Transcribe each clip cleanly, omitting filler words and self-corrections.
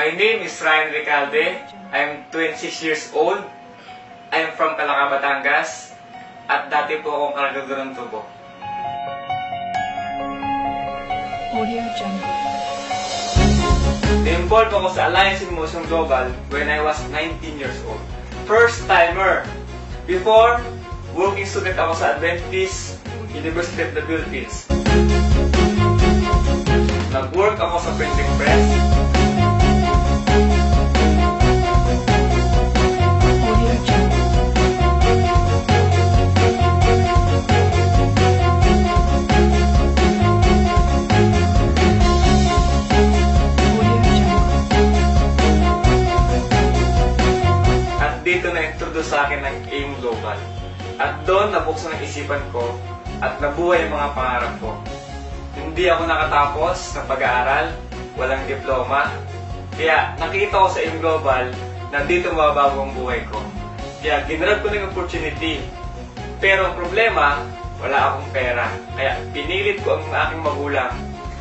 My name is Ryan Recalde. I'm 26 years old. I'm from Calaca, Batangas. At dati po akong kargador ng tubo. Audio Jungle. Na-involved ako sa Alliance in Motion Global when I was 19 years old. First timer! Before, working student ako sa Adventist University of the Philippines. Nag-work ako sa printing press. Audio Jungle. Audio Jungle. At dito na-introduce sa akin ng AIM Global. At doon nabuksan ang isipan ko at nabuhay ang mga pangarap ko. Hindi ako nakatapos ng pag-aaral, walang diploma. Kaya nakita ko sa AIM Global na dito mababago ang buhay ko. Kaya ginrab ko ng opportunity. Pero ang problema, wala akong pera. Kaya pinilit ko ang aking magulang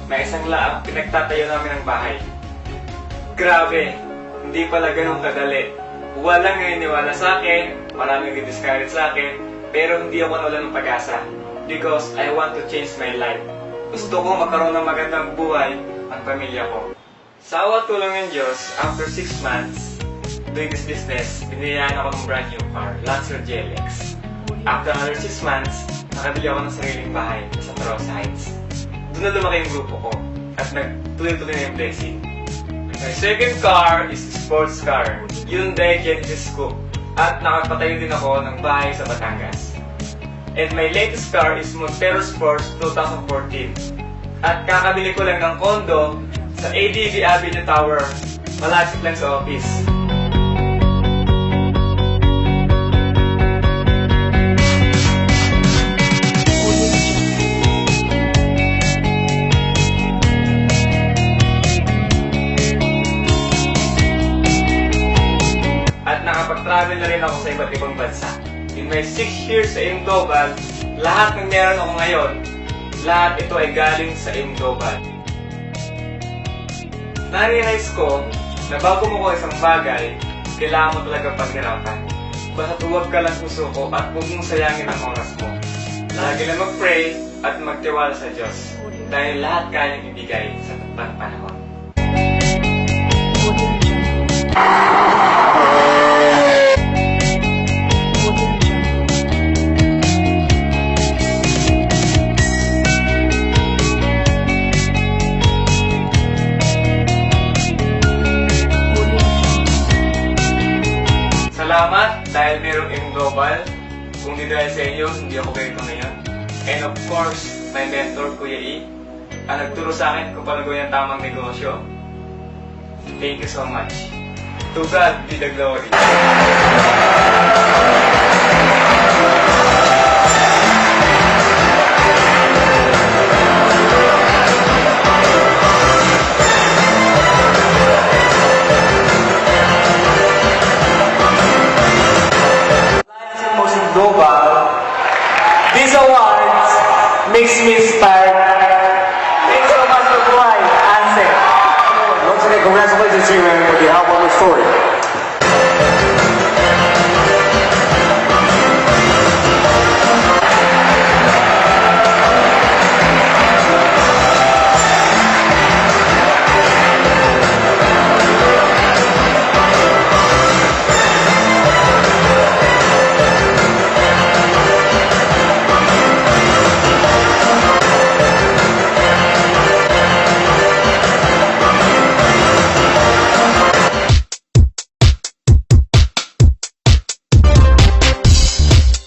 na isang laang pinagtatayo namin ng bahay. Grabe, hindi pala ganun kadali. Walang naniniwala sa akin, maraming nag-discourage sa akin, pero hindi ako nawala ng pag-asa. Because I want to change my life. Gusto ko magkaroon ng magandang buhay ang pamilya ko. Sa awa tulong ng Diyos, after 6 months doing this business, binayaan ako ng brand new car, Lancer GLX. After another 6 months, nakabili ako ng sariling bahay sa Taros Heights. Doon na lumaki yung grupo ko at nagtuloy-tuloy na yung blessing. My second car is a sports car, Hyundai Genesis Coupe. At nakapatayo din ako ng bahay sa Batangas. And my latest car is Montero Sports 2014. At kakabili ko lang ng condo sa ADB Avenue Tower, malapit lang sa office. At nakapag-travel na rin ako sa iba't ibang bansa. In my 6 years sa AIM Global, lahat ng meron ako ngayon, lahat ito ay galing sa AIM Global. Na-realize ko na bago mo ko isang bagay, kailangan mo talaga paghirapan. Basta huwag ka lang susuko at huwag mong sayangin ang oras mo. Lagi lang mag-pray at magtiwala sa Diyos dahil lahat kayang ibigay sa tapat panahon. Audio Jungle. Audio Jungle. Audio Jungle. Salamat dahil mayroong AIM Global. Kung di dahil sa inyo, hindi ako ganito ngayon. And of course, my mentor, Kuya E, ang nagturo sa akin kung paano gawin ang tamang negosyo. Thank you so much. To God be the glory. Motion Global, these awards makes me inspired. Thanks so much for buhay, Ansel. Once again, congratulations to you, man, for the album story.